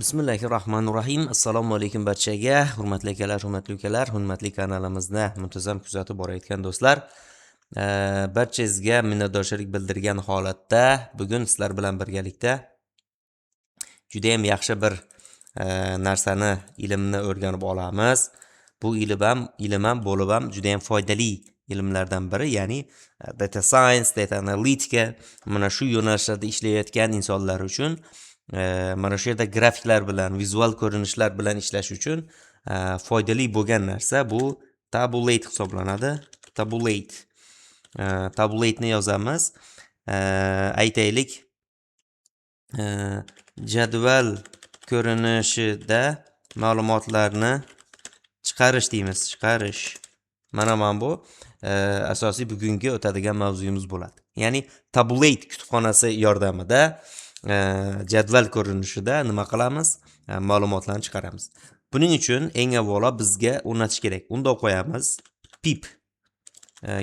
Bismillahirrohmanirrohim. Assalomu alaykum barchaga. Hurmatli akalar, hurmatli ukalar, hurmatli kanalimizni muntazam kuzatib borayotgan do'stlar. Barchangizga minnatdorchilik bildirgan holatda bugun sizlar bilan birgalikda juda ham yaxshi bir narsani, ilmni o'rganib olamiz. Bu ilm ham bo'lib ham juda ham foydali ilmlardan biri, ya'ni data science, data analitika, mana shu yo'nalishlarda ishlayotgan insonlar uchun mana shu yerda grafiklar bilan, vizual ko'rinishlar bilan ishlash uchun foydali bo'lgan narsa bu tabulate hisoblanadi. Tabulate ni yozamiz. Aytaylik, jadval ko'rinishida ma'lumotlarni chiqarish deymiz. Chiqarish. Mana bu asosiy bugungi o'tadigan mavzuyimiz bo'ladi. Ya'ni tabulate kutubxonasi yordamida jadval ko'rinishida nima qilamiz? Ma'lumotlarni chiqaramiz. Buning uchun eng avvalo bizga o'rnatish kerak. Unda qo'yamiz pip.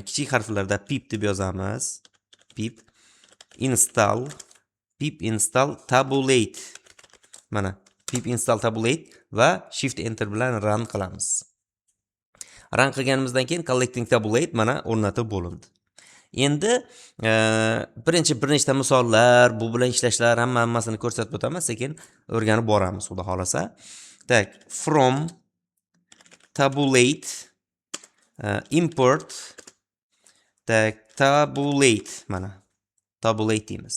Kichik harflarda pip deb yozamiz. Pip install tabulate. Mana pip install tabulate va shift enter bilan run qilamiz. Run qilganimizdan keyin collecting tabulate mana o'rnatib bo'lindi. Endi bir nechta misollar, bu bilan ishlashlar hammasini ko'rsatib o'taman, sekin o'rganib boramiz, xudo xolasa. Tak, from tabulate import tabulate, mana tabulate deymiz.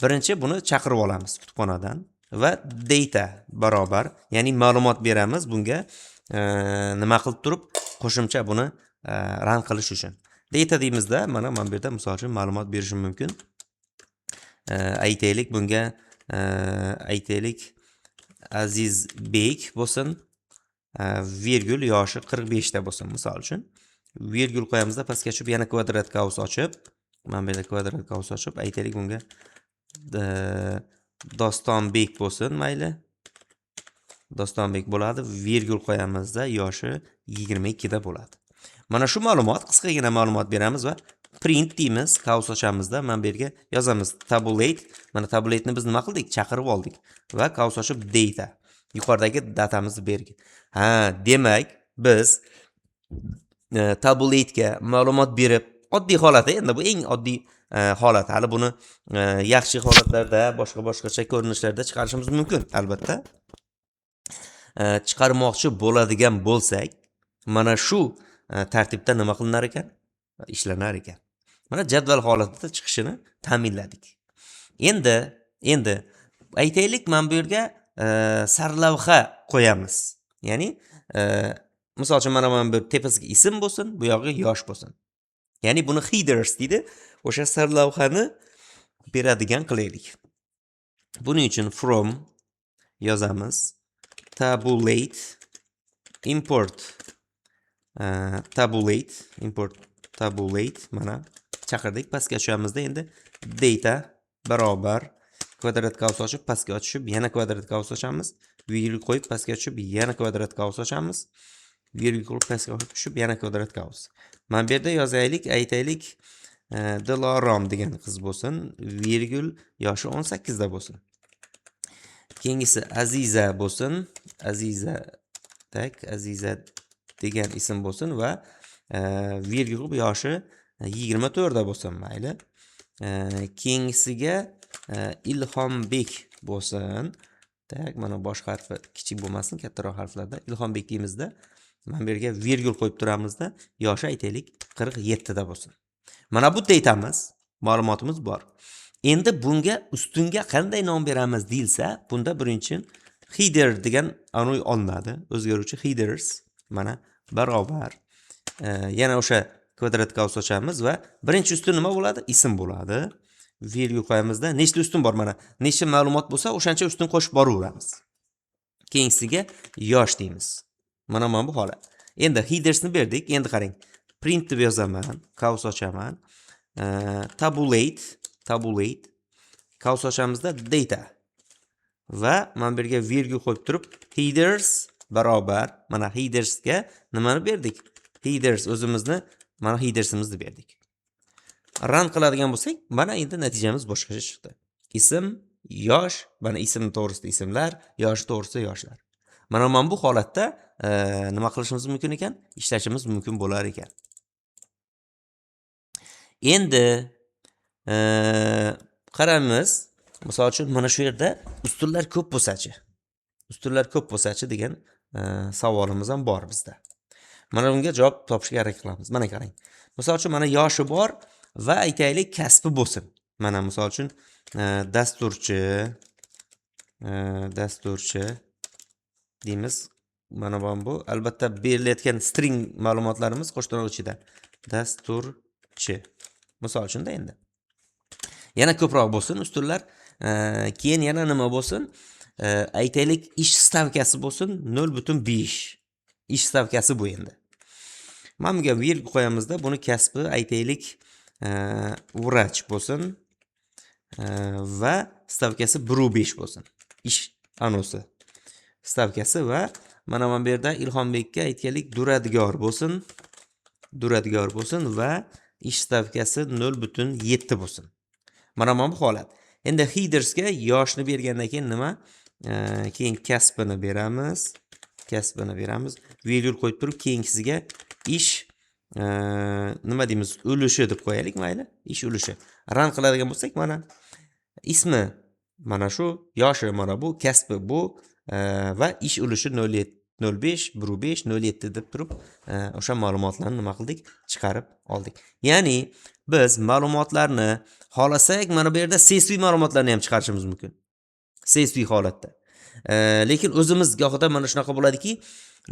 Birinchi buni chaqirib olamiz kutubxonadan va data barobar, ya'ni ma'lumot beramiz bunga nima qilib turib qo'shimcha buni run qilish uchun. Data deymizda, mana bu yerda misol uchun ma'lumot berishim mumkin. Aytaylik bunga aytaylik Azizbek bo'lsin, virgul yoshi 45 ta bo'lsin misol uchun. Virgul qo'yamizda, pastga tushib yana kvadrat qaus ochib, mana bu yerda kvadrat qaus ochib, aytaylik bunga Dostonbek bo'lsin, mayli. Dostonbek bo'ladi, virgul qo'yamizda yoshi 22 da bo'ladi. Mana shu ma'lumot, qisqagina ma'lumot beramiz va print deymiz, qaus ochamizda mana bu yerga yozamiz tabulate. Mana tabulate'ni biz nima qildik? Chaqirib oldik va qaus ochib data. Yuqoridagi datamizni berdik. Demak, biz tabulate'ga ma'lumot berib, oddiy holati, endi bu eng oddiy holat. Hali buni yaxshi holatlarda, boshqacha ko'rinishlarda chiqarishimiz mumkin, albatta. Chiqarmoqchi bo'ladigan bo'lsak, mana shu tartibda nima qilinar ekan? Ishlanar ekan. Mana jadval holatida chiqishini ta'minladik. Endi aytaylik, men bu yerga sarlavha qo'yamiz. Ya'ni misol uchun mana bu tepasiga ism bo'lsin, bu yog'iga yosh bo'lsin. Ya'ni buni headers deydi. O'sha sarlavhani beradigan qilaylik. Buning uchun from yozamiz. Tabulate import tabulate mana chaqirdik, pastga tushamiz-da. Endi data barobar kvadrat qaus ochib, pastga tushib, yana kvadrat qaus ochamiz, virgul qo'yib, pastga tushib, yana kvadrat qaus ochamiz, virgul qo'yib, pastga tushib, yana kvadrat qaus. Mana bu yerda yozaylik, aytaylik Dilorom degan qiz bo'lsin, virgul yoshi 18 da bo'lsin. Keyingisi Aziza bo'lsin, Aziza degan ism bo'lsin va virgul yoshi 24 da bo'lsin, mayli. Keyingisiga Ilhombek bo'lsin. Tak, mana bosh harfi kichik bo'lmasin, kattaroq harflarda Ilhombek deymizda. Mana bu yerga virgul qo'yib turamizda, yoshi aytaylik 47 da bo'lsin. Mana bu datamiz, ma'lumotimiz bor. Endi bunga ustunga qanday nom beramiz deyilsa, bunda birinchi header degan anoy olinadi. O'zgaruvchi headers mana barobar yana o'sha kvadrat qaus ochamiz va birinchi ustun nima bo'ladi? Ism bo'ladi. Virgul qo'yamizda, nechta ustun bor, mana nechta ma'lumot bo'lsa, o'shancha ustun qo'shib boraveramiz. Keyingisiga yosh deymiz. Mana bu holat. Endi headersni berdik. Endi qarang. Print deb yozaman, qaus ochaman. Tabulate qaus ochamizda data va mana bu yerga virgul qo'yib turib headers barobar mana headersga nimani berdik? Headers o'zimizni mana headersimizni berdik. Run qiladigan bo'lsak, mana endi natijamiz boshqacha chiqdi. Ism yosh, mana ism to'g'risida ismlar, yoshi to'g'risida yoshlar. Mana bu holatda nima qilishimiz mumkin ekan? Ishlashimiz mumkin bo'lar ekan. Endi qaramiz, misol uchun mana shu yerda ustunlar ko'p bo'lsa-chi? Ustunlar ko'p bo'lsa-chi degan savolimiz ham bor bizda. Mana bunga javob topishga harakat qilamiz. Mana qarang. Misol uchun mana yoshi bor va aytaylik kasbi bo'lsin. Mana misol uchun dasturchi deymiz. Mana bu albatta berilayotgan string ma'lumotlarimiz qo'shtirnoq ichida. Dasturchi. Misol uchun-da endi. Yana ko'proq bo'lsin ustunlar. Keyin yana nima bo'lsin? Aytaylik ish stavkasi bo'lsin 0.5. Ish stavkasi bu endi. Mana bunga virgul qo'yamizda, buni kasbi aytaylik vrach bo'lsin va stavkasi 1.5 bo'lsin. Ish anosi stavkasi va mana bu yerda Ilhombekka aytaylik duradgor bo'lsin va ish stavkasi 0.7 bo'lsin. Mana bu holat. Endi headersga yoshni bergandan keyin nima? Keyin kasbini beramiz. Virgul qo'yib turib, keyingisiga ish nima deymiz? Ulushi deb qo'yaylik, mayli? Ish ulushi. Run qiladigan bo'lsak, mana ismi mana shu, yoshi mana bu, kasbi bu va ish ulushi 0.5, 1.5, 0.7 deb turib, o'sha ma'lumotlarni nima qildik? Chiqarib oldik. Ya'ni biz ma'lumotlarni xohlasak, mana bu yerda CSV ma'lumotlarni ham chiqarishimiz mumkin. CSV holatda. Lekin o'zimiz gohida mana shunaqa bo'ladiki,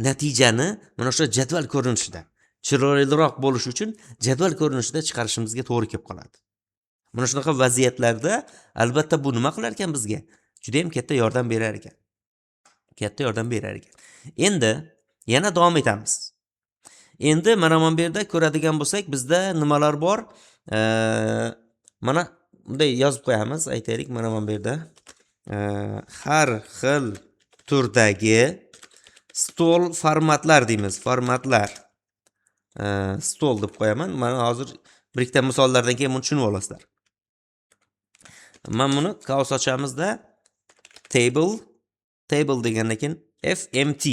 natijani mana shu jadval ko'rinishida, chiroyliroq bo'lish uchun jadval ko'rinishida chiqarishimizga to'g'ri kelib qoladi. Mana shunaqa vaziyatlarda albatta bu nima qilar ekan bizga? Juda ham katta yordam berar ekan. Endi yana davom etamiz. Endi mana bu yerda ko'radigan bo'lsak, bizda nimalar bor? Mana bunday yozib qo'yamiz, aytaylik, mana bu yerda har xil turdagi stol formatlar deymiz. Formatlar. Stol deb qo'yaman. Mana hozir bir ikkita misollardan keyin buni tushunib olasizlar. Mana buni qaus ochamizda table degandan keyin FMT,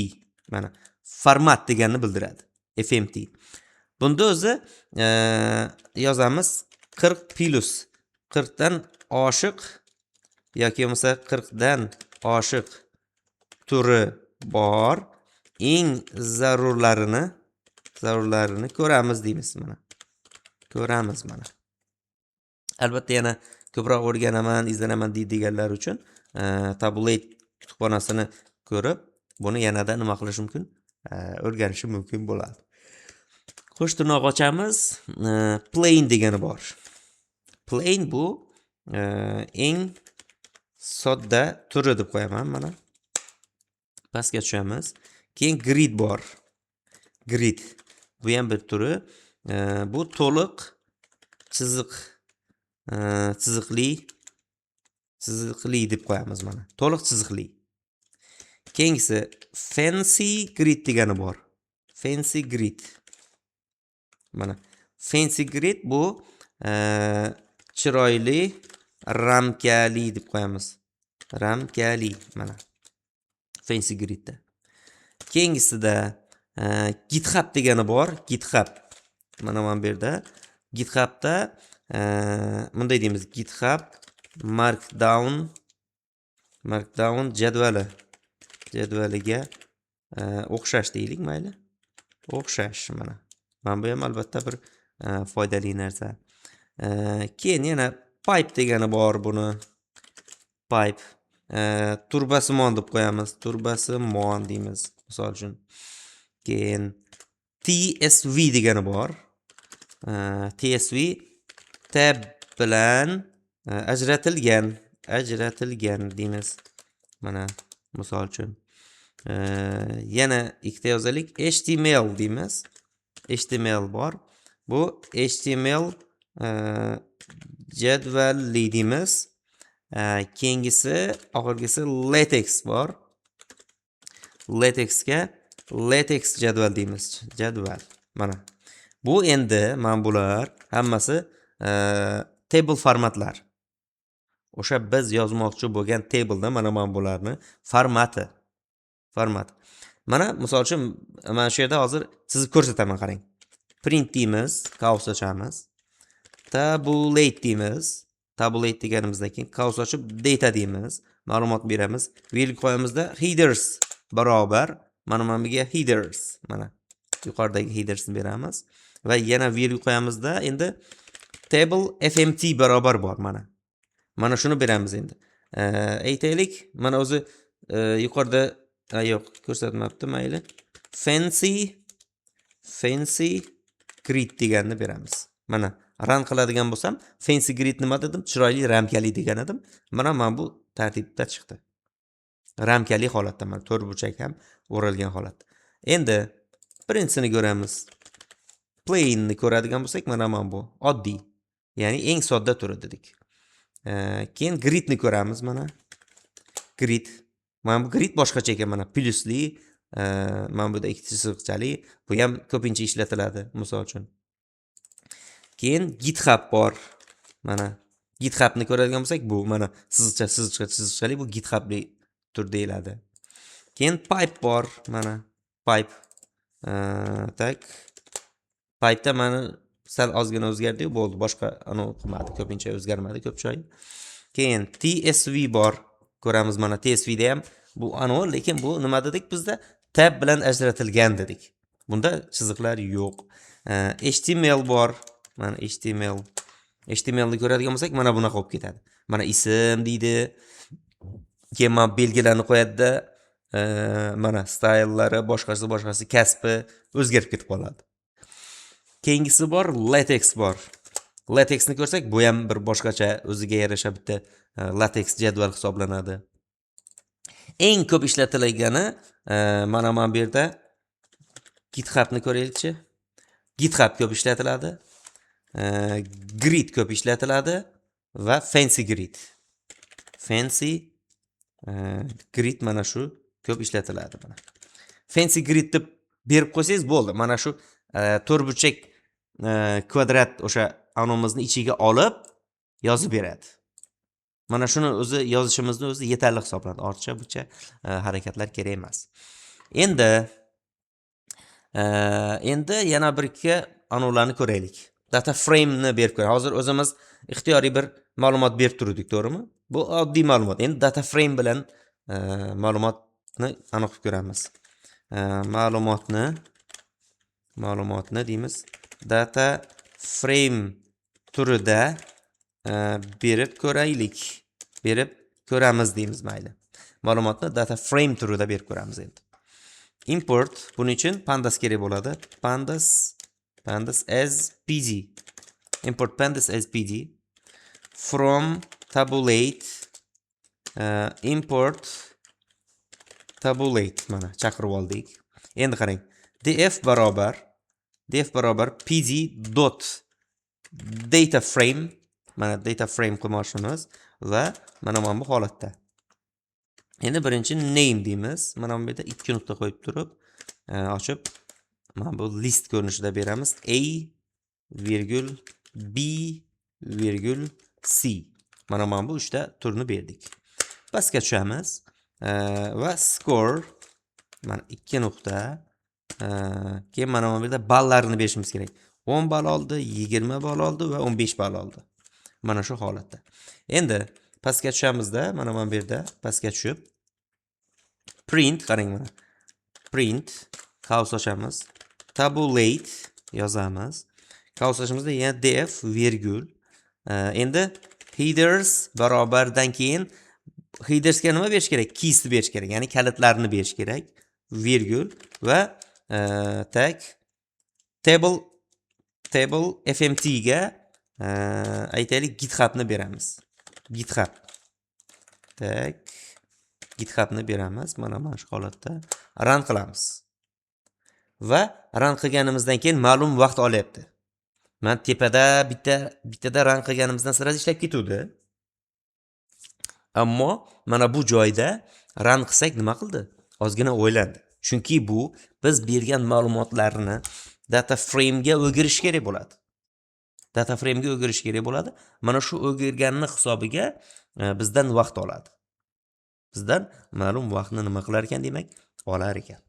mana format deganni bildiradi. FMT. Bunda o'zi yozamiz 40 plus 40 dan oshiq yoki bo'lmasa 40 dan oshiq turi bor eng zarurlarini ko'ramiz deymiz mana. Ko'ramiz mana. Albatta yana ko'proq o'rganaman, izlanaman deydiganlar uchun Tabulate kutubxonasini ko'rib, buni yanada nima qilish mumkin? O'rganishi mumkin bo'ladi. Qo'shtirnoq ochamiz. Plain degani bor. Plain bu eng sodda turi deb qo'yaman mana. Pastga tushamiz. Keyin grid bor. Grid. Bu ham bir turi. Bu to'liq chiziqli deb qo'yamiz mana. To'liq chiziqli. Keyingisi fancy grid degani bor. Fancy grid. Mana fancy grid bu chiroyli ramkali deb qo'yamiz. Ramkali mana. Fancy gridda. Keyingisida GitHub degani bor. GitHub. Mana bu yerda GitHubda bunday deymiz. GitHub Markdown jadvaliga o'xshash deylik, mayli. O'xshash mana. Mana bu ham albatta bir foydali narsa. Keyin yana pipe degani bor buni. Pipe. Turbasimon deb qo'yamiz. Turbasimon deymiz, misol uchun. Keyin TSV degani bor. TSV tab bilan ajratilgan deymiz. Mana misol uchun. Yana ikkita yozalik. HTML deymiz. HTML bor. Bu HTML jadvalli deymiz. Keyingisi, oxirgisi latex bor. Latexga latex jadval deymiz. Jadval. Mana. Bu endi mana bular hammasi table formatlar. o'sha biz yozmoqchi bo'lgan tableda mana bularni formati. Mana misol uchun mana shu yerda hozir sizga ko'rsataman, qarang. Print deymiz, qavs ochamiz. Tabulate deymiz. Tabulate deganimizdan keyin qavs ochib data deymiz. Ma'lumot beramiz. Virgul qo'yamizda headers barobar mana bunga headers, mana yuqoridagi headersni beramiz va yana virgul qo'yamizda endi table fmt barobar bor mana. Mana shuni beramiz endi. Aytaylik, mana o'zi yuqorida yo'q, ko'rsatmabdi, mayli. Fancy grid deganni beramiz. Mana run qiladigan bo'lsam, fancy grid nima dedim? Chiroyli ramkali degan edim. Mana bu tartibda chiqdi. Ramkali holatda, mana to'rt burchak ham o'ralgan holat. Endi birinchisini ko'ramiz. Plain ni ko'radigan bo'lsak, mana bu oddiy. Ya'ni eng sodda turi dedik. Keyin grid ni ko'ramiz, mana. Grid. Mana bu grid boshqacha ekan, mana plyusli, mana bu da ikkita chiziqchali, bu ham ko'pincha ishlatiladi, misol uchun. Keyin GitHub bor. Mana GitHub ni ko'radigan bo'lsak, bu mana chiziqchali, bu GitHubli tur deyiladi. Keyin pipe bor, mana pipe. Pipe'da mana sal ozgina o'zgardi, bo'ldi. Boshqa qilmadi, ko'pincha o'zgarmadi ko'p joy. Keyin TSV bor. Ko'ramiz, mana TSVda ham bu lekin bu nima dedik bizda? Tab bilan ajratilgan dedik. Bunda chiziqlar yo'q. HTML bor. Mana HTML ni ko'radigan bo'lsak, mana bunaqa bo'lib ketadi. Mana ism deydi. Keyin mana belgilarni qo'yadi-da, mana stylelari, boshqasi kasbi o'zgarib ketib qoladi. Keyingisi bor, latex bor. Latex ni ko'rsak, bu ham bir boshqacha, o'ziga yarasha bitta latex jadval hisoblanadi. Eng ko'p ishlatilgani mana bu yerda GitHub ni ko'raylikchi. GitHub ko'p ishlatiladi. Grid ko'p ishlatiladi va fancy grid. Grid mana shu ko'p ishlatiladi mana. Fancy grid deb berib qo'ysangiz bo'ldi. Mana shu to'rtburchak kvadrat o'sha anonimizni ichiga olib yozib beradi. Mana shuni o'zi yozishimizni o'zi yetarli hisoblanadi. Ortiqcha buncha harakatlar kerak emas. Endi yana bir ikki anonlarni ko'raylik. Data frame ni berib ko'ramiz. Hozir o'zimiz ixtiyoriy bir ma'lumot berib turdik, to'g'rimi? Bu oddiy ma'lumot. Endi data frame bilan ma'lumotni aniq qilib ko'ramiz. Ma'lumotni deymiz. Data frame turida berib ko'raylik. Berib ko'ramiz deymiz, mayli. Ma'lumotni data frame turida berib ko'ramiz endi. Import buning uchun pandas kerak bo'ladi. Pandas as pd. Import pandas as pd from tabulate import tabulate mana chaqirib oldik. Endi qarang. df barobar pd dot data frame, mana data frame qilmoqchimiz va mana bu holatda. Endi birinchi name deymiz. Mana bu yerda ikki nuqta qo'yib turib, ochib mana bu list ko'rinishida beramiz. A virgul B virgul C. Mana bu uchta turni berdik. Pastga tushamiz va score mana 2 nuqta. Keyin mana bu yerda ballarni berishimiz kerak. 10 ball oldi, 20 ball oldi va 15 ball oldi. Mana shu holatda. Endi pastga tushamizda, mana bu yerda pastga tushib print, qarang mana. Print qavs ochamiz. Tabulate yozamiz. Qavs ochimizda yana df virgul. Endi headers barobardan keyin headersga nima berish kerak? Keys berish kerak, ya'ni kalitlarni berish kerak. Virgul va tag table fmt ga aytaylik GitHubni beramiz. GitHub. Tag GitHubni beramiz. Mana shu holatda run qilamiz. Va run qilganimizdan keyin ma'lum vaqt olyapti. Men tepada bittada run qilganimizdan sira ishlab ketuvdi. Ammo mana bu joyda run qilsak nima qildi? Ozgina o'ylandi. Chunki bu biz bergan ma'lumotlarni data frame ga o'girish kerak bo'ladi. Mana shu o'girganning hisobiga bizdan vaqt oladi. Bizdan ma'lum vaqtni nima qilar ekan demak, olar ekan.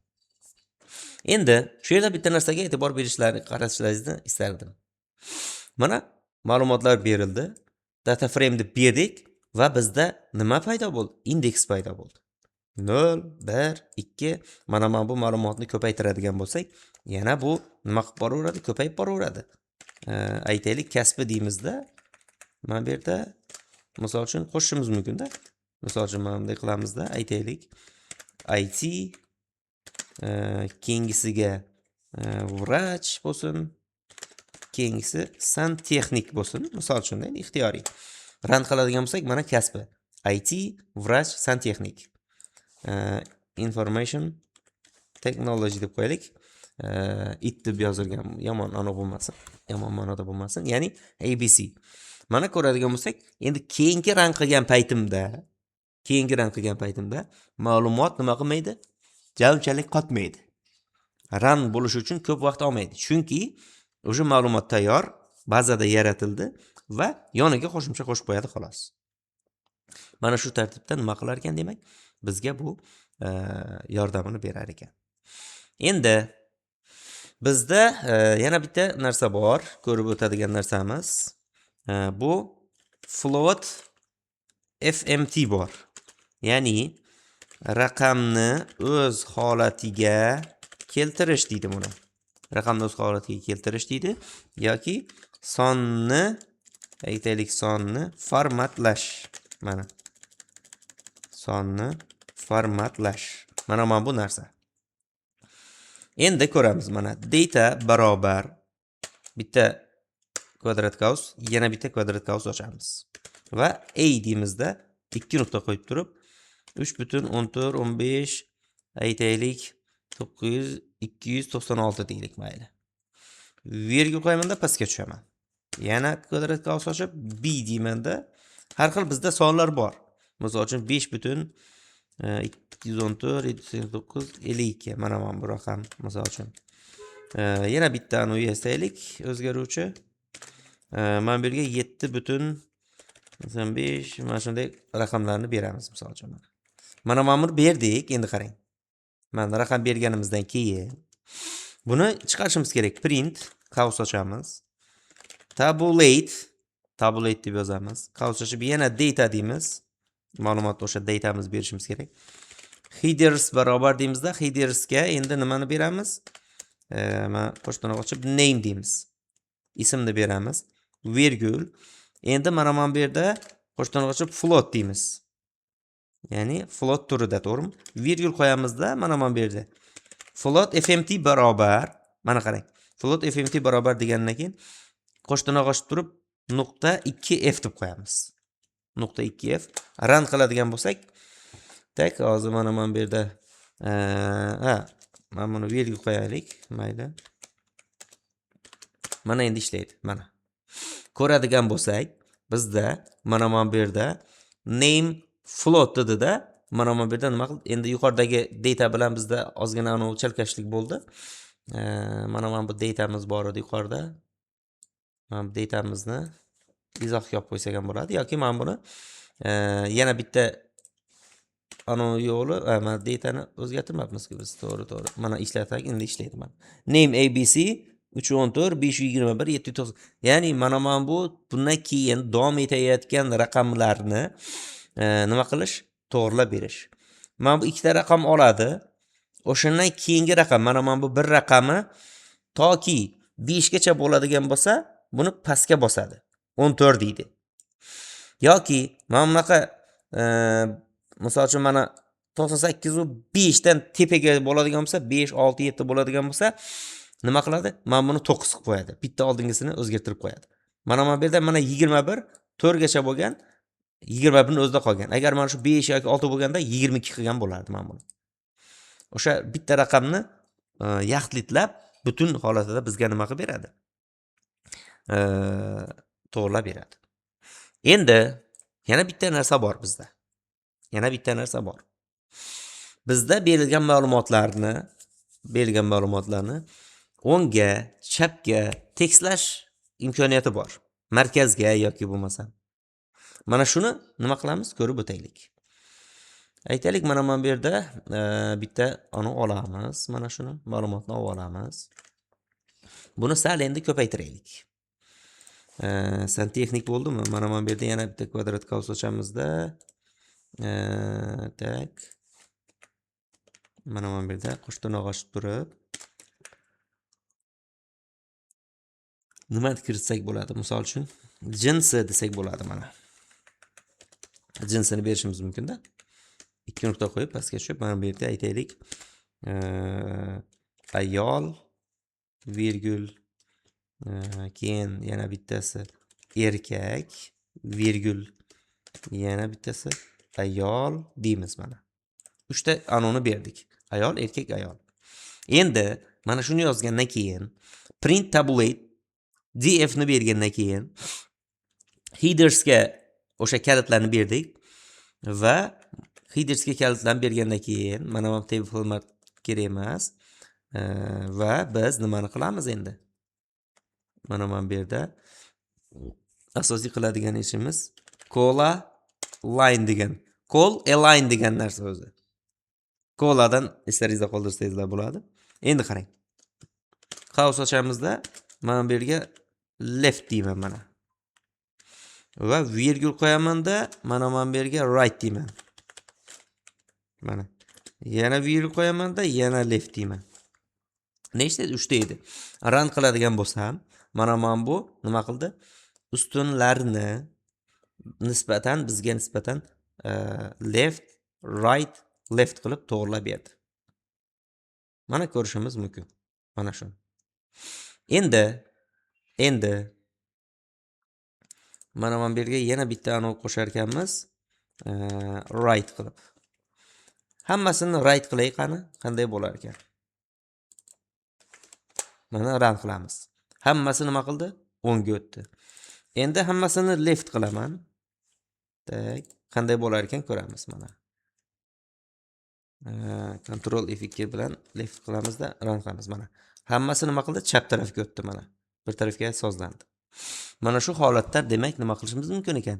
Endi shu yerda bitta narsaga e'tibor qaratishlaringizni istardim. Mana ma'lumotlar berildi. Data frame deb berdik va bizda nima paydo bo'ldi? Indeks paydo bo'ldi. 0, 1, 2. Mana bu ma'lumotni ko'paytiradigan bo'lsak, yana bu nima qilib boraveradi? Ko'payib boraveradi. Aytaylik, kasbi deymizda. Mana bu yerda misol uchun qo'shishimiz mumkin-da. Misol uchun mana bunday qilamizda, aytaylik, IT keyingisiga vrach bo'lsin, keyingisi santexnik bo'lsin. Misol uchun ixtiyoriy. Run qiladigan bo'lsak, mana kasbi. IT, vrach, santexnik. Information technology deb qo'yaylik. It deb yozilgan, yomon bo'lmasin, yomon ma'noda bo'lmasin, ya'ni ABC. Mana ko'radigan bo'lsak, endi keyingi run qilgan paytimda ma'lumot nima qilmaydi? Javonchalik qotmaydi. Run bo'lish uchun ko'p vaqt olmaydi. Chunki o'sha ma'lumot tayyor, bazada yaratildi va yoniga qo'shimcha qo'shib qo'yadi xolos. Mana shu tartibda nima qilar ekan demak, bizga bu yordamini berar ekan. Endi bizda yana bitta narsa bor, ko'rib o'tadigan narsamiz. Bu float FMT bor. Ya'ni raqamni o'z holatiga keltirish deydi buni. Raqamni o'z holatiga keltirish deydi yoki sonni, aytaylik, sonni formatlash. Mana sonni formatlash. Mana bu narsa. Endi ko'ramiz. Mana data barobar bitta kvadrat qaus, yana bitta kvadrat qaus ochamiz. Va a deymizda 2 nuqta qo'yib turib 3.1415 aytaylik 296 deylik mayli. Virgul qo'ymanda pastga tushaman. Yana kvadrat qaus ochib b deymanda har xil bizda sonlar bor. Misol uchun 5.214 789 52 mana bu raqam misol uchun. Yana bittani yasaylik o'zgaruvchi. Mana bu yerga 7.5 mana shunday raqamlarni beramiz misol uchun. Mana ma'mur berdik, endi qarang. Mana raqam berganimizdan keyin buni chiqarishimiz kerak. Print qaus ochamiz. Tabulate deb yozamiz. Qaus ochib yana data deymiz. Ma'lumotni o'sha datamiz berishimiz kerak. Headers barobar deymizda, headersga endi nimani beramiz? Mana qo'shtirnoq ochib name deymiz. Ismni beramiz. Virgul. Endi mana bu yerda qo'shtirnoq ochib float deymiz. Ya'ni float turida, to'g'rimi? Virgul qo'yamizda mana bu yerda float fmt barobar, mana qarang. Float fmt barobar degandan keyin qo'shtirnoq ochib turib .2f deb qo'yamiz. .2f run qiladigan bo'lsak, tak, hozir mana bu yerda mana buni virgul qo'yaylik, mayli. Mana endi ishlaydi, mana. Ko'radigan bo'lsak, bizda mana bu yerda name float dedida, mana bu yerda nima qildi? Endi yuqoridagi data bilan bizda ozgina chalkashlik bo'ldi. Mana bu datamiz bor edi yuqorida. Mana bu datamizni izohga olib qo'ysak ham bo'ladi yoki men buni yana bitta yo'li, mana datani o'zgartirmabmiz-ku biz, to'g'ri. Mana ishlatak, endi ishlaydi mana. Name ABC 314 521 790. Ya'ni mana bu bundan keyin davom etayotgan raqamlarni nima qilish? To'g'rilab berish. Mana bu ikkita raqam oladi. O'shandan keyingi raqam, mana bu bir raqami toki 5 gacha bo'ladigan bo'lsa, buni pastga bosadi. 14 deydi. Yoki mana bunaqa misol uchun mana 98 dan tepaga bo'ladigan bo'lsa, 5, 6, 7 bo'ladigan bo'lsa, nima qiladi? Mana buni 9 qilib qo'yadi. Bitta oldingisini o'zgartirib qo'yadi. Mana bu yerda mana 21 4 gacha bo'lgan, 21 ni o'zida qolgan. Agar mana shu 5 yoki 6 bo'lganda 22 qilgan bo'lardi mana buni. O'sha bitta raqamni yaxlitlab butun holatida bizga nima qilib beradi? To'g'rilab beradi. Endi yana bitta narsa bor bizda. Bizda berilgan ma'lumotlarni o'ngga, chapga tekstlash imkoniyati bor. Markazga yoki bo'lmasa. Mana shuni nima qilamiz? Ko'rib o'taylik. Aytaylik, mana bu yerda bitta uni olamiz. Mana shuni ma'lumotni olamiz. Buni sal endi ko'paytiraylik. Santexnik bo'ldimi? Mana bu yerda yana bitta kvadrat qaus ochamizda. Tak. Mana bu yerda qo'sh tirnoq ochib turib, nima kiritsak bo'ladi? Misol uchun, jinsi desak bo'ladi mana. Jinsini berishimiz mumkin-da. 2 nuqta qo'yib pastga tushib, mana bu yerda aytaylik, ayol virgul keyin yana bittasi erkak virgul yana bittasi ayol deymiz mana. 3 ta anoni berdik. Ayol, erkak, ayol. Endi mana shuni yozgandan keyin print tabulate df ni bergandan keyin headersga o'sha kalitlarni berdik va headersga kalitlarni bergandan keyin mana bu table format kerak emas va biz nimani qilamiz endi? Mana bu yerda asosiy qiladigan ishimiz cola line degan. Call align degan narsa o'zi. Coladan eslaringizda qoldirsangizlar bo'ladi. Endi qarang. Qaus ochamizda mana bu yerga left deyman mana. Va virgul qo'yaman-da, mana bu yerga right deyman. Mana. Yana virgul qo'yaman-da, yana left deyman. Nechta? 3 ta edi. Run qiladigan bo'lsam, mana bu nima qildi? Ustunlarni nisbatan bizga nisbatan left, right, left qilib to'g'rilab berdi. Mana ko'rishimiz mumkin. Mana shu. Endi mana bu yerga yana bitta anov qo'shar ekanmiz, right qilib. Hammasini right qilay qani, qanday bo'lar ekan? Mana run qilamiz. Hammasi nima qildi? 10 ga o'tdi. Endi hammasini left qilaman. Tak, qanday bo'lar ekan ko'ramiz mana. Control F2 bilan left qilamizda, run qilamiz mana. Hammasi nima qildi? Chap tarafga o'tdi mana. Bir tarafga sozlandi. Mana shu holatda demak nima qilishimiz mumkin ekan?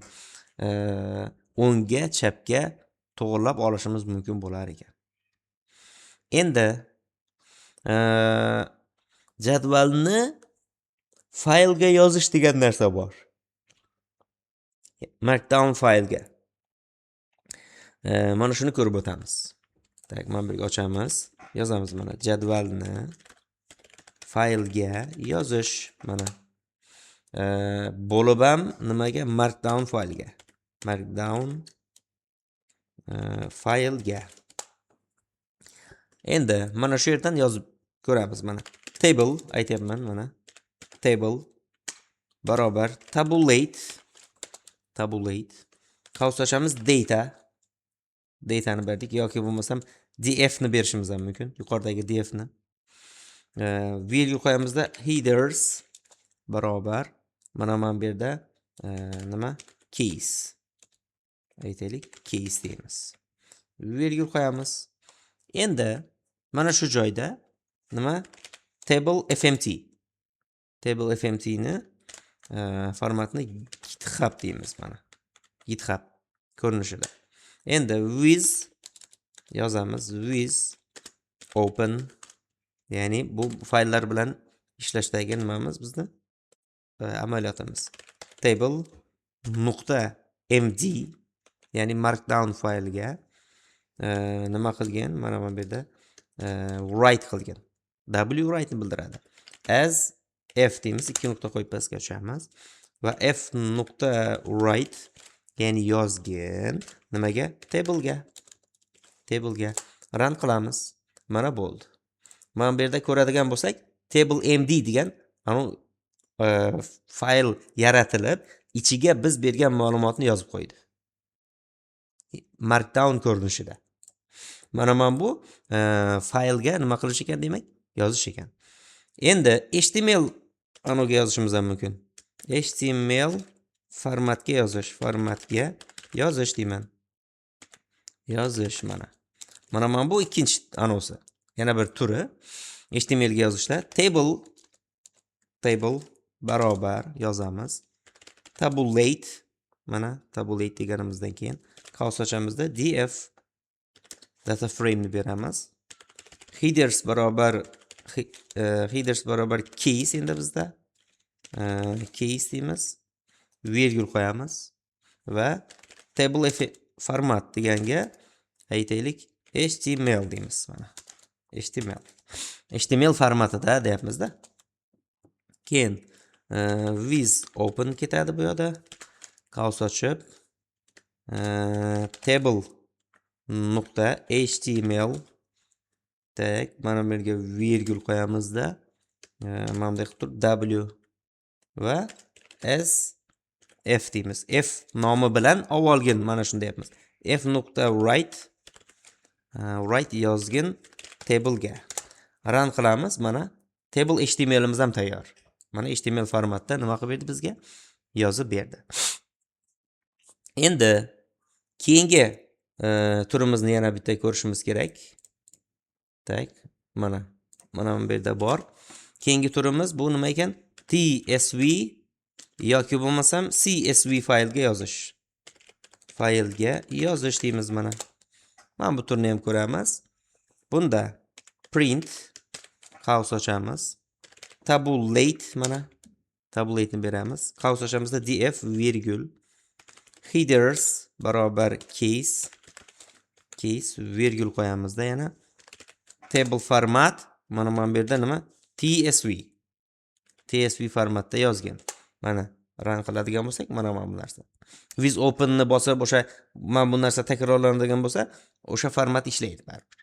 O'ngga, chapga to'g'rilab olishimiz mumkin bo'lar ekan. Endi jadvalni faylga yozish degan narsa bor. Markdown faylga. Mana shuni ko'rib o'tamiz. Tak, mana birga ochamiz. Yozamiz mana jadvalni faylga yozish mana. Bo'lib ham nimaga? Markdown faylga. Markdown faylga. Endi mana shu yerdan yozib ko'ramiz mana. Table aytyapman mana. Table barobar tabulate. Qaus ochamiz data. Datani berdik yoki bo'lmasam df ni berishimiz ham mumkin. Yuqoridagi df ni. Virgul qo'yamizda headers barobar mana bu yerda nima? Keys. Aytaylik, keys deymiz. Virgul qo'yamiz. Endi mana shu joyda nima? Table fmt. Table fmt ni formatni GitHub deymiz mana. GitHub ko'rinishida. Endi with yozamiz, with open, ya'ni bu fayllar bilan ishlashdagi nimamiz bizni amaliyotimiz. Table nuqta md, ya'ni markdown faylga nima qilgan? Mana bu yerda write qilgan. W write ni bildiradi. As f deymiz, 2 nuqta qo'yib pastga tushamiz va f nuqta write, ya'ni yozgin nimaga? Table'ga run qilamiz. Mana bo'ldi. Mana bu yerda ko'radigan bo'lsak, table md degan fayl yaratilib, ichiga biz bergan ma'lumotni yozib qo'ydi. Markdown ko'rinishida. Mana bu faylga nima qilish ekan demak? Yozish ekan. Endi HTML anoga yozishimiz ham mumkin. HTML formatga yozish deyman. Yozish mana. Mana bu ikkinchi anosi. Yana bir turi. HTML ga yozishda table barobar yozamiz. Tabulate mana tabulate deganimizdan keyin qaus ochamizda df data frame ni beramiz. Headers barobar case endi bizda case deymiz. Virgül qo'yamiz va table format deganga aytaylik html deymiz mana. html formatida deyapmiz-da. Keyin with open ketadi bu yoqda. Qaus ochib table nuqta html tak mana bu yerga virgül qo'yamizda. Mana bunday qilib turib w va s f deymiz. F nomi bilan avvalgin mana shunda deyapmiz. F nuqta write yozgin table'ga. Run qilamiz. Mana table html'imiz ham tayyor. Mana html formatda nima qilib berdi bizga? Yozib berdi. Endi keyingi turimizni yana bitta ko'rishimiz kerak. Tak, mana bu yerda bor. Keyingi turimiz bu nima ekan? tsv yoki bo'lmasam csv faylga yozish. Deymiz mana. Mana bu turni ham ko'ramiz. Bunda print qaus ochamiz. Tabulate mana tabulate ni beramiz. Qaus ochamizda df virgül headers barobar case virgül qo'yamizda yana table format mana bu yerda nima tsv formatda yozgan. Mana run qiladigan bo'lsak mana bu narsa. With open ni bosib o'sha mana bu narsa takrorlanadigan bo'lsa, o'sha format ishlaydi baribir.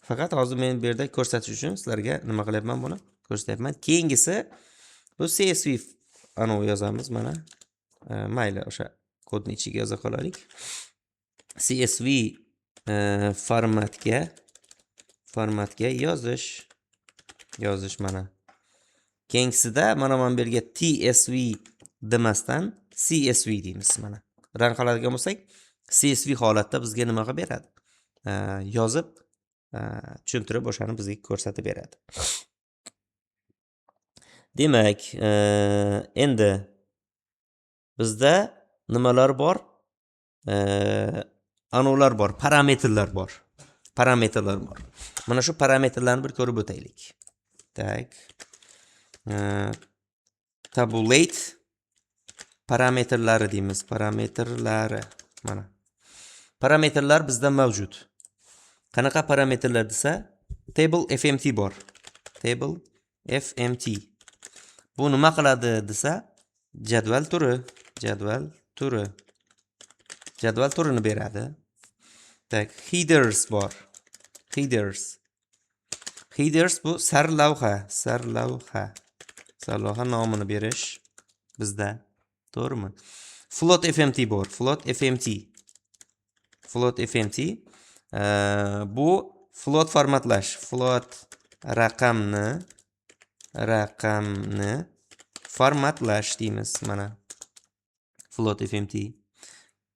Faqat hozir men bu yerda ko'rsatish uchun sizlarga nima qilyapman buni ko'rsatyapman. Keyingisi bu csv anavi yozamiz mana. Mayli o'sha kodni ichiga yoza qolaylik. csv formatga yozish mana. Keyingisida mana bu yerga tsv demasdan csv deymiz mana. Run qiladigan bo'lsak, csv holatda bizga nima qilib beradi? Yozib tushuntirib o'shani bizga ko'rsatib beradi. Demak, endi bizda nimalar bor? Anavlar bor, parametrlar bor. Mana shu parametrlarni bir ko'rib o'taylik. Tak. Tabulate parametrlari deymiz. Parametrlari mana. Parametrlar bizda mavjud. Qanaqa parametrlar desa, table fmt bor. Table fmt. Bu nima qiladi desa, jadval turini beradi. Tak, headers bor. Headers bu sarlavha nomini berish bizda. To'g'rimi? Float fmt bor. Float fmt bu float formatlash. Float raqamni formatlash deymiz mana. Float fmt.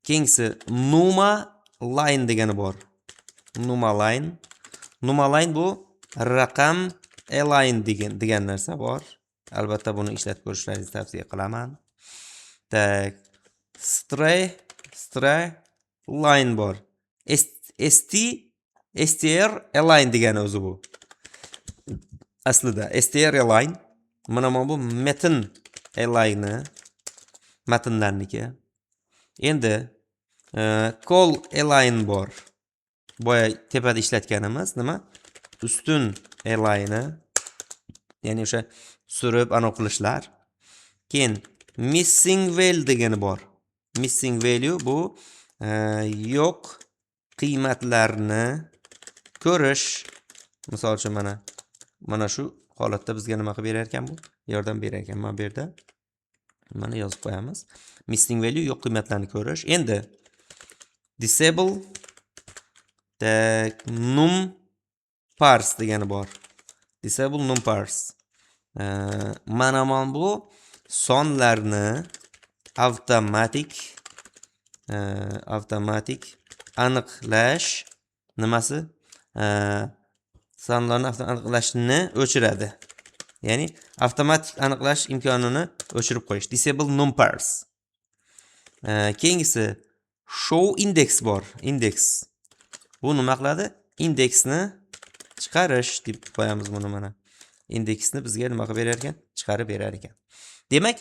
Keyingisi numa line degani bor. Numa line bu raqam align degan narsa bor. Albatta buni ishlatib ko'rishlaringizni tavsiya qilaman. Tak, stray line bor. str align degani o'zi bu. Aslida str align mana bu metin align'i matnlarniki. Endi call align bor. Boya tepada ishlatganimiz nima? Ustun align'i, ya'ni o'sha surib aniq qilishlar. Keyin missing value degani bor. Missing value bu yo'q qiymatlarni ko'rish. Misol uchun mana shu holatda bizga nima qilib berar ekan bu? Yordam berar ekan. Mana bu yerda mana yozib qo'yamiz. Missing value yo'q qiymatlarni ko'rish. Endi disable num parse degani bor. Disable num parse. Mana bu sonlarni avtomatik aniqlash nimasi? Sonlarni aniqlashni o'chiradi. Ya'ni avtomatik aniqlash imkonini o'chirib qo'yish. Disable num parse. Keyingisi show index bor. Index. Bu nima qiladi? Indeksni chiqarish deb qo'yamiz buni mana. Indeksni bizga nima qilib berar ekan? Chiqarib berar ekan. Demak,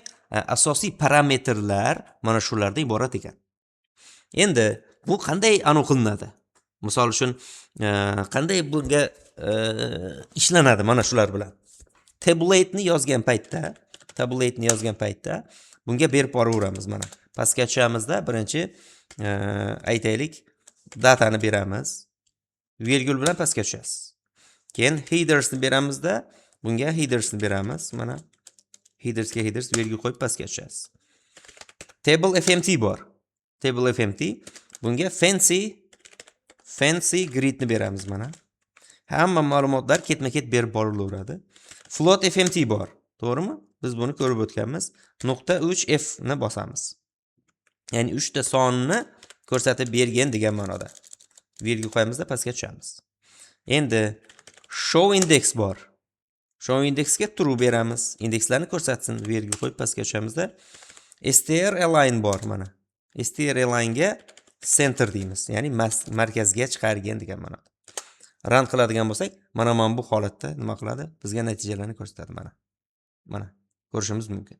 asosiy parametrlar mana shulardan iborat ekan. Endi bu qanday aniq qilinadi? Misol uchun, qanday bunga ishlanadi mana shular bilan. Tabulate yozgan paytda bunga berib boraveramiz mana. Pastga tushamizda birinchi aytaylik datani beramiz. Virgul bilan pastga tushasiz. Keyin headersni beramizda bunga headersni beramiz mana. Headers virgul qo'yib pastga tushasiz. Table fmt bor. Table fmt bunga fancy gridni beramiz mana. Hamma ma'lumotlar ketma-ket berib borilaveradi. Float fmt bor. To'g'rimi? Biz buni ko'rib o'tganmiz. .3f ni bosamiz. Ya'ni 3 ta sonni ko'rsatib bergan degan ma'noda. Virgul qo'yamizda pastga tushamiz. Endi show index bor. Show indexga true beramiz. Indekslarni ko'rsatsin. Virgul qo'yib pastga tushamiz-da. str align bor mana. str align ga center deymiz. Ya'ni markazga chiqargan degan ma'noda. Run qiladigan bo'lsak, mana bu holatda nima qiladi? Bizga natijalarni ko'rsatadi mana. Mana ko'rishimiz mumkin.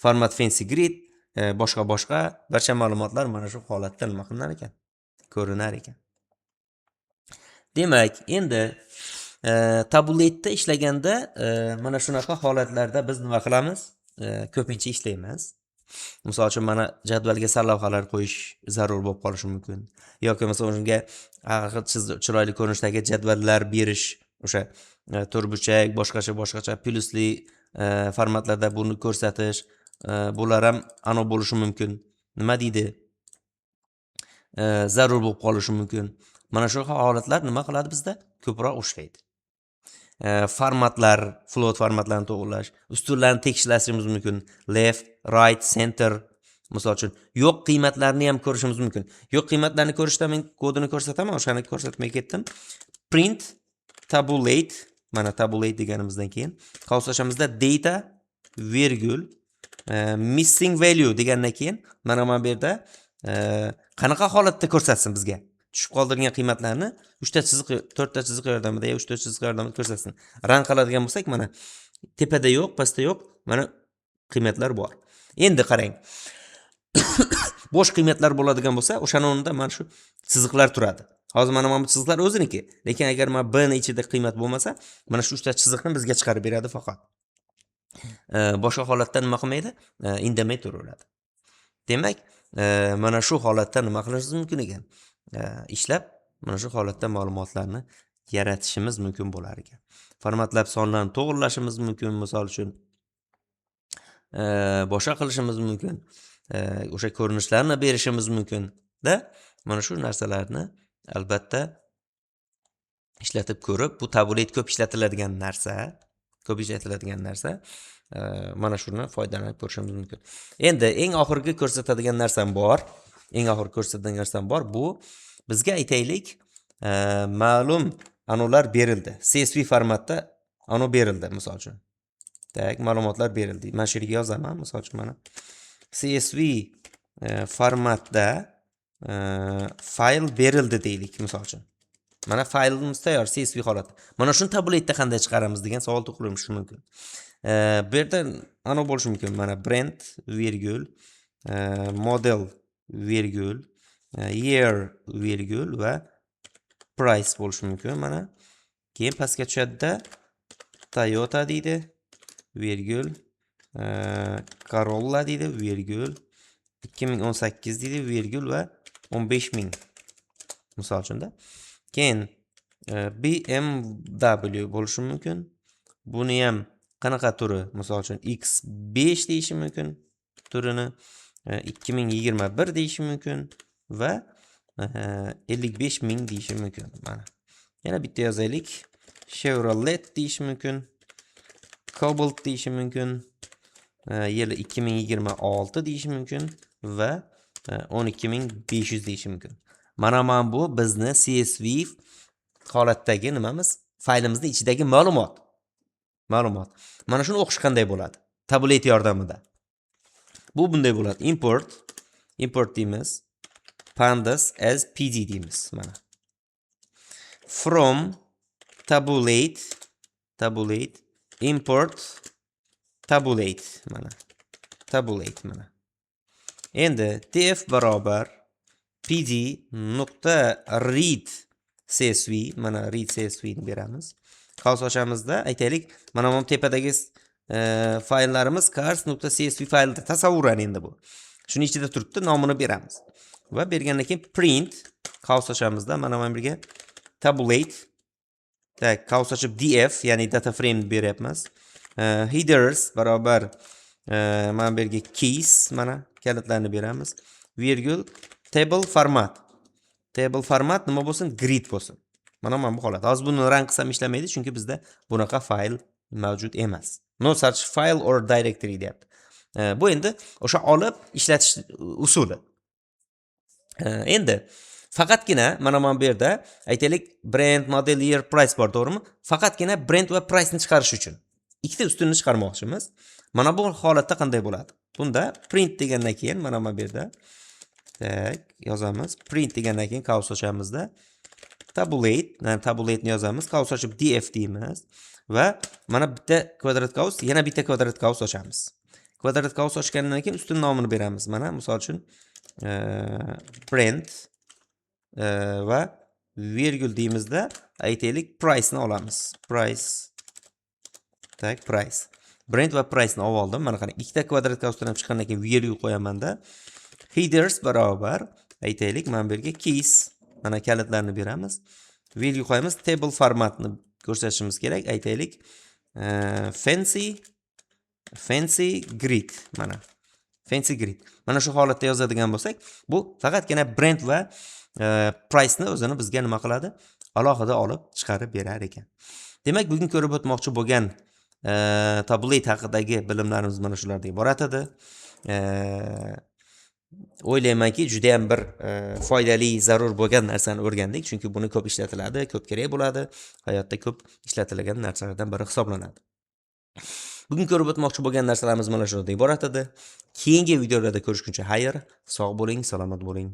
Format fancy grid, boshqa barcha ma'lumotlar mana shu holatda nima qilinar ekan? Ko'rinar ekan. Demak, endi tabulate'da ishlaganda mana shunaqa holatlarda biz nima qilamiz? Ko'pincha ishlaymiz. Misol uchun mana jadvalga sarlavhalar qo'yish zarur bo'lib qolishi mumkin. Yoki masalan unga chiroyli ko'rinishdagi jadvallar berish, o'sha turbuchak, boshqacha plyusli formatlarda buni ko'rsatish, bular ham aniq bo'lishi mumkin. Nima deydi? Zarur bo'lib qolishi mumkin. Mana shu holatlar nima qiladi bizda? Ko'proq ishlaydi. Formatlar, float formatlarini to'g'irlash, ustunlarni tekishlashimiz mumkin. Left, right, center. Misol uchun yo'q qiymatlarni ham ko'rishimiz mumkin. Yo'q qiymatlarni ko'rishda men kodini ko'rsataman, o'shani ko'rsatmay ketdim. Print tabulate, mana tabulate deganimizdan keyin qavsashamizda data virgul missing value degandan keyin mana bu yerda qanaqa holatda ko'rsatsin bizga? Tushib qoldirgan qiymatlarni 3 ta chiziq, 4 ta chiziq yordamida yoki 3 ta chiziq yordamida ko'rsatsin. Run qiladigan bo'lsak, mana tepada yo'q, pastda yo'q, mana qiymatlar bor. Endi qarang. Bo'sh qiymatlar bo'ladigan bo'lsa, o'shaning o'rnida mana shu chiziqlar turadi. Hozir mana bu chiziqlar o'ziniki, lekin agar mana b ni ichida qiymat bo'lmasa, mana shu 3 ta chiziqni bizga chiqarib beradi faqat. Boshqa holatda nima qilmaydi? Indamay turaveradi. Demak, mana shu holatda nima qilishimiz mumkin ekan? Ishlab mana shu holatda ma'lumotlarni yaratishimiz mumkin bo'lar ekan. Formatlab sonlarni to'g'irlashimiz mumkin, misol uchun boshqa qilishimiz mumkin. O'sha ko'rinishlarni berishimiz mumkin da mana shu narsalarni albatta ishlatib ko'rib, bu tabulate ko'p ishlatiladigan narsa, mana shuni foydalanib ko'rishimiz mumkin. Endi eng oxirgi ko'rsatadigan narsam bor. Bu bizga aytaylik, ma'lum anolar berildi. CSV formatda ano berildi, misol uchun. Tak, ma'lumotlar berildi. Men shu yerga yozaman, misol uchun mana CSV formatda fayl berildi deylik, misol uchun. Mana faylimiz tayyor, CSV holatda. Mana shuni tabulate'da qanday chiqaramiz degan savol tug'ilishi mumkin. Bu yerda ana bo'lishi mumkin. Mana brand virgul model virgul year virgul va price bo'lishi mumkin. Mana keyin pastga tushadida Toyota deydi virgul Corolla deydi virgul 2018 deydi virgul va 15000 misol uchunda. Keyin BMW bo'lishi mumkin. Buni ham qanaqa turi? Misol uchun X5 deyish mumkin turini, 2021 deyish mumkin va 55000 deyish mumkin. Mana. Yana bitta yozaylik. Chevrolet deyish mumkin. Cobalt deyish mumkin. Yili 2026 deyish mumkin va 12500 deyish mumkin. Mana bu bizni CSV holatdagi nimamiz? Faylimizning ichidagi ma'lumot. Mana shuni o'qish qanday bo'ladi? Tabulate yordamida. Bu bunday bo'ladi. Import import deymiz. Pandas as pd deymiz mana. From tabulate import tabulate mana. Tabulate mana. Endi def barobar pd nuqta read csv mana read csv ni beramiz. Qavs ochamizda aytaylik mana bu tepadagi fayllarimiz cars.csv faylda tasavvuran endi bu. Shuni ichida turibdi, nomini beramiz. Va bergandan keyin print qavs ochamizda mana bu yerga tabulate qavs ochib df ya'ni data frame beryapmiz. Headers barobar mana bu yerga keys mana kalitlarni beramiz. Virgul table format. Table format nima bo'lsin? Grid bo'lsin. Mana bu holat. Hozir buni run qilsam ishlamaydi, chunki bizda bunaqa fayl mavjud emas. No such file or directory deyapti. Bu endi o'sha olib ishlatish usuli. Endi faqatgina mana bu yerda aytaylik brand, model, year, price bor, to'g'rimi? Faqatgina brand va price ni chiqarish uchun ikkita ustunni chiqarmoqchimiz. Mana bu holatda qanday bo'ladi? Bunda print degandan keyin mana bu yerda yozamiz. Print degandan keyin qavs ochamizda tabulate ni yozamiz. Qavs ochib df deymiz va mana bitta kvadrat qavs, yana bitta kvadrat qavs ochamiz. Kvadrat qavs ochgandan keyin ustun nomini beramiz. Mana misol uchun brand va virgul deymizda aytaylik price ni olamiz. Price brand va price ni oldim. Mana qarang, ikkita kvadrat qavsdan ham chiqqandan keyin virgul qo'yaman-da. Headers barobar aytaylik mana bu yerga keys mana kalitlarni beramiz. Virgul qo'yamiz. Table formatni ko'rsatishimiz kerak. Aytaylik fancy grid mana. Fancy grid. Mana shu holatda yozadigan bo'lsak, bu faqatgina brand va price ni o'zini bizga nima qiladi? Alohida olib chiqarib berar ekan. Demak, bugun ko'rib o'tmoqchi bo'lgan tabulate haqidagi bilimlarimiz mana shulardan iborat edi. O'ylaymanki, juda ham bir foydali, zarur bo'lgan narsani o'rgandik, chunki buni ko'p ishlatiladi, ko'p kerak bo'ladi, hayotda ko'p ishlatiladigan narsalardan biri hisoblanadi. Bugun ko'rib o'tmoqchi bo'lgan narsalarimiz mana shulardan iborat edi. Keyingi videolarda ko'rishguncha xayr, sog' bo'ling, salomat bo'ling.